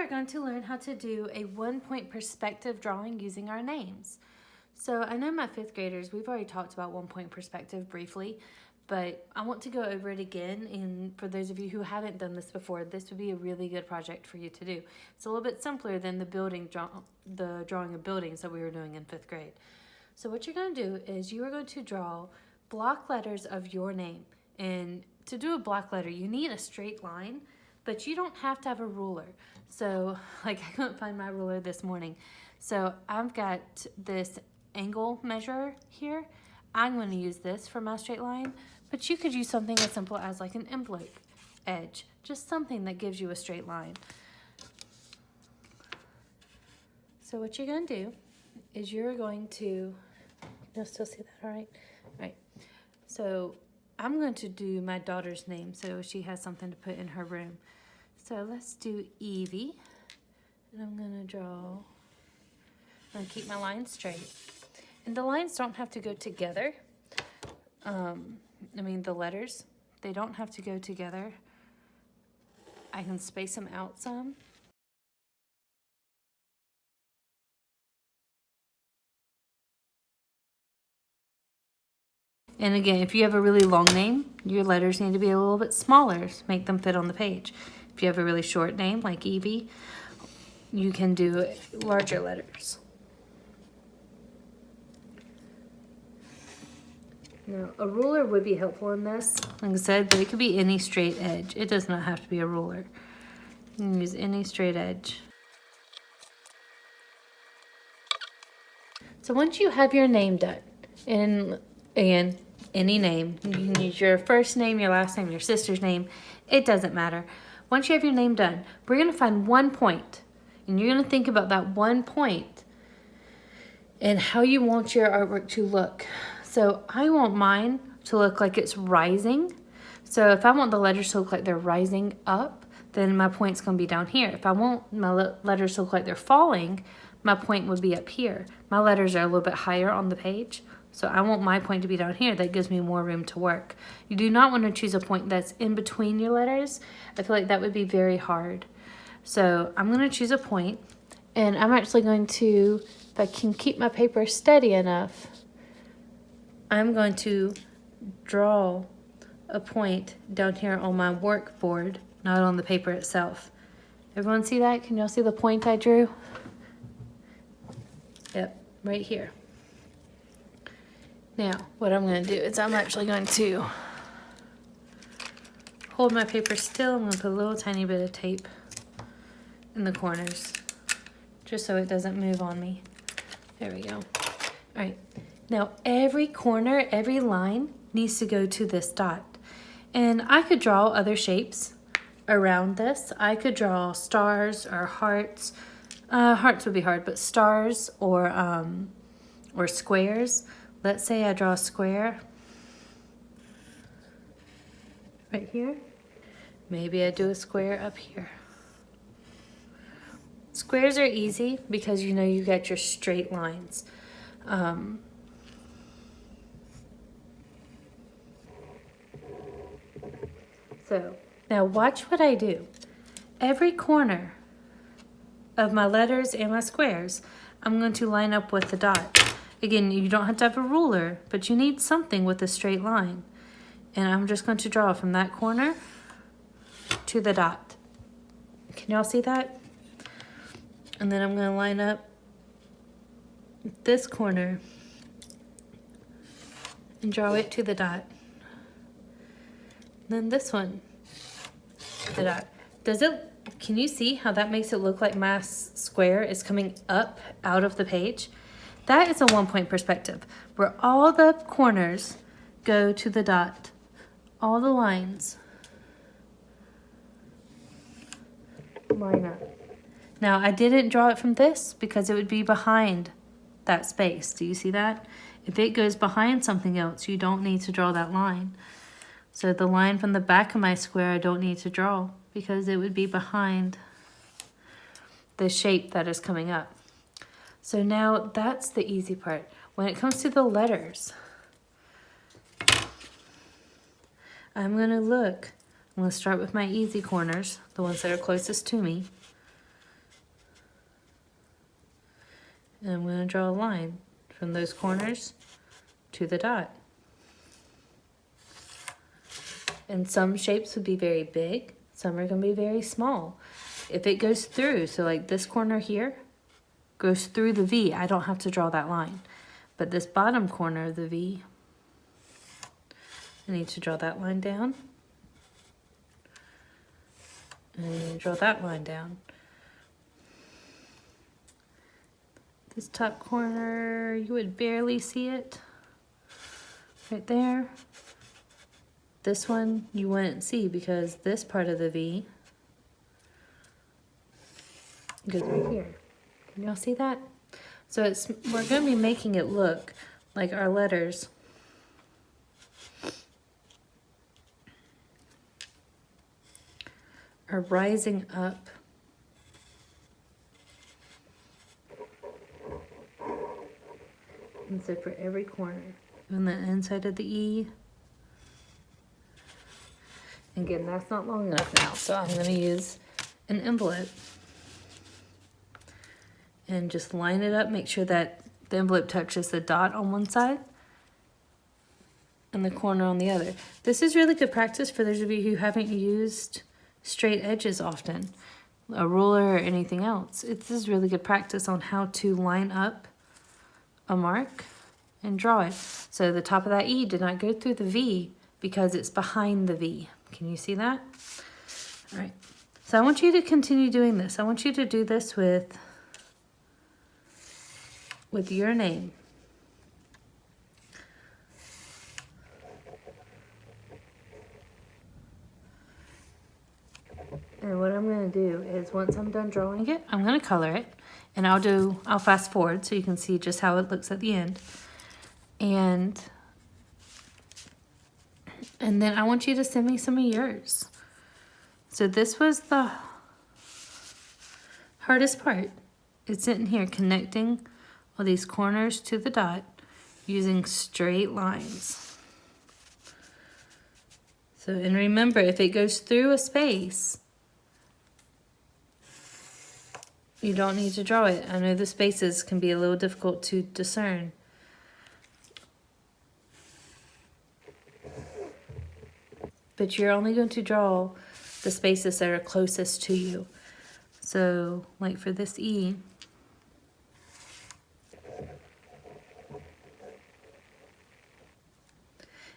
we're going to learn how to do a 1-point perspective drawing using our names. So I know my 5th graders, we've already talked about 1-point perspective briefly, but I want to go over it again. And for those of you who haven't done this before, this would be a really good project for you to do. It's a little bit simpler than the drawing of buildings that we were doing in 5th grade. So what you're going to do is you are going to draw block letters of your name. And to do a block letter, you need a straight line, but you don't have to have a ruler. So like I couldn't find my ruler this morning. So I've got this angle measure here. I'm going to use this for my straight line, but you could use something as simple as like an envelope edge, just something that gives you a straight line. So what you're going to do is you're going to, you'll still see that, all right? All right. So I'm going to do my daughter's name so she has something to put in her room. So let's do Evie, and I'm going to I'm going to keep my lines straight. And the lines don't have to go together. The letters, they don't have to go together. I can space them out some. And again, if you have a really long name, your letters need to be a little bit smaller to make them fit on the page. If you have a really short name like Evie, you can do larger letters. Now, a ruler would be helpful in this, like I said, but it could be any straight edge. It does not have to be a ruler. You can use any straight edge. So once you have your name done, and again, any name, you can use your first name, your last name, your sister's name, it doesn't matter. Once you have your name done, we're going to find 1 point, and you're going to think about that 1 point and how you want your artwork to look. So I want mine to look like it's rising. So if I want the letters to look like they're rising up, then my point's going to be down here. If I want my letters to look like they're falling, my point would be up here. My letters are a little bit higher on the page, so I want my point to be down here. That gives me more room to work. You do not want to choose a point that's in between your letters. I feel like that would be very hard. So I'm going to choose a point, and I'm actually going to, if I can keep my paper steady enough, I'm going to draw a point down here on my work board, not on the paper itself. Everyone see that? Can y'all see the point I drew? Yep, right here. Now, what I'm going to do is I'm actually going to hold my paper still. I'm going to put a little tiny bit of tape in the corners, just so it doesn't move on me. There we go. All right. Now, every corner, every line needs to go to this dot. And I could draw other shapes around this. I could draw stars or hearts. Hearts would be hard, but stars or squares. Let's say I draw a square right here. Maybe I do a square up here. Squares are easy because you know you got your straight lines. So now watch what I do. Every corner of my letters and my squares, I'm going to line up with the dot. Again, you don't have to have a ruler, but you need something with a straight line. And I'm just going to draw from that corner to the dot. Can y'all see that? And then I'm going to line up this corner and draw it to the dot. Then this one, the dot. Can you see how that makes it look like my square is coming up out of the page? That is a 1-point perspective, where all the corners go to the dot. All the lines line up. Now, I didn't draw it from this because it would be behind that space. Do you see that? If it goes behind something else, you don't need to draw that line. So the line from the back of my square, I don't need to draw because it would be behind the shape that is coming up. So now that's the easy part. When it comes to the letters, I'm going to start with my easy corners, the ones that are closest to me. And I'm going to draw a line from those corners to the dot. And some shapes would be very big, some are going to be very small. If it goes through, so like this corner here goes through the V, I don't have to draw that line. But this bottom corner of the V, I need to draw that line down. And draw that line down. This top corner, you would barely see it. Right there. This one you wouldn't see because this part of the V goes right here. Can y'all see that? So we're going to be making it look like our letters are rising up and so for every corner on the inside of the E. Again, that's not long enough now, so I'm going to use an envelope and just line it up. Make sure that the envelope touches the dot on one side and the corner on the other. This is really good practice for those of you who haven't used straight edges often, a ruler or anything else. This is really good practice on how to line up a mark and draw it. So the top of that E did not go through the V because it's behind the V. Can you see that? All right. So I want you to continue doing this. I want you to do this with your name. And what I'm going to do is once I'm done drawing it, I'm going to color it. And I'll fast forward so you can see just how it looks at the end. And then I want you to send me some of yours. So this was the hardest part. It's sitting here connecting all these corners to the dot using straight lines. So, and remember, if it goes through a space, you don't need to draw it. I know the spaces can be a little difficult to discern. But you're only going to draw the spaces that are closest to you. So, like for this E,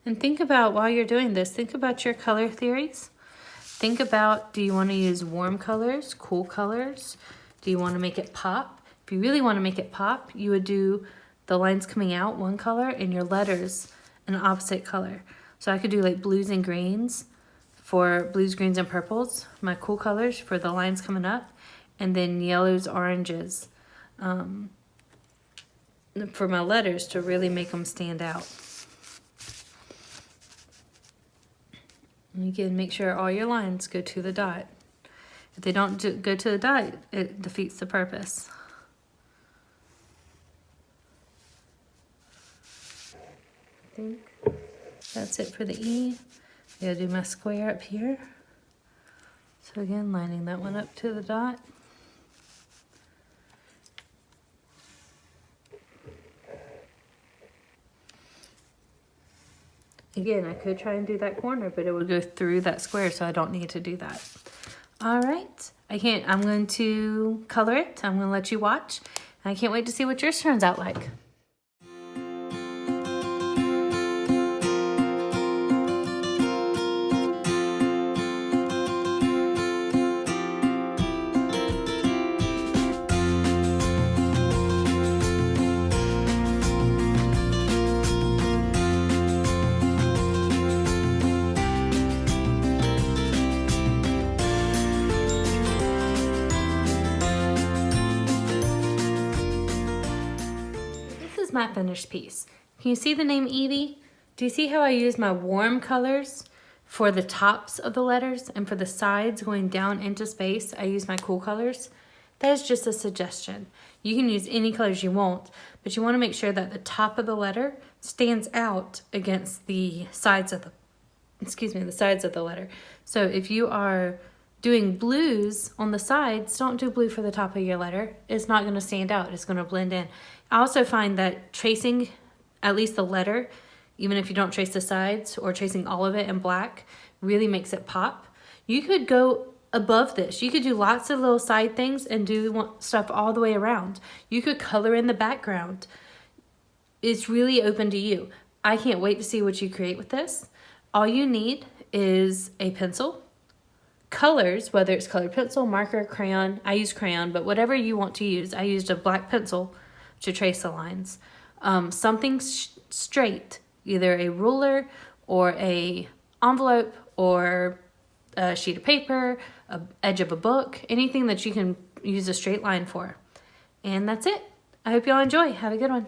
and think about, while you're doing this, think about your color theories. Think about, do you want to use warm colors, cool colors? Do you want to make it pop? If you really want to make it pop, you would do the lines coming out one color and your letters an opposite color. So I could do like blues and greens for blues, greens, and purples, my cool colors for the lines coming up, and then yellows, oranges for my letters to really make them stand out. And again, make sure all your lines go to the dot. If they don't go to the dot, it defeats the purpose. I think that's it for the E. I gotta do my square up here. So again, lining that one up to the dot. Again, I could try and do that corner, but it would go through that square, so I don't need to do that. All right, I'm going to color it. I'm going to let you watch. I can't wait to see what yours turns out like. My finished piece. Can you see the name Evie? Do you see how I use my warm colors for the tops of the letters, and for the sides going down into space, I use my cool colors? That is just a suggestion. You can use any colors you want, but you want to make sure that the top of the letter stands out against the sides of the, the sides of the letter. So if you are Doing blues on the sides, don't do blue for the top of your letter. It's not going to stand out. It's going to blend in. I also find that tracing at least the letter, even if you don't trace the sides, or tracing all of it in black, really makes it pop. You could go above this. You could do lots of little side things and do stuff all the way around. You could color in the background. It's really open to you. I can't wait to see what you create with this. All you need is a pencil, colors, whether it's colored pencil, marker, crayon. I use crayon, but whatever you want to use. I used a black pencil to trace the lines. Something straight, either a ruler or a envelope or a sheet of paper, an edge of a book, anything that you can use a straight line for. And that's it. I hope y'all enjoy. Have a good one.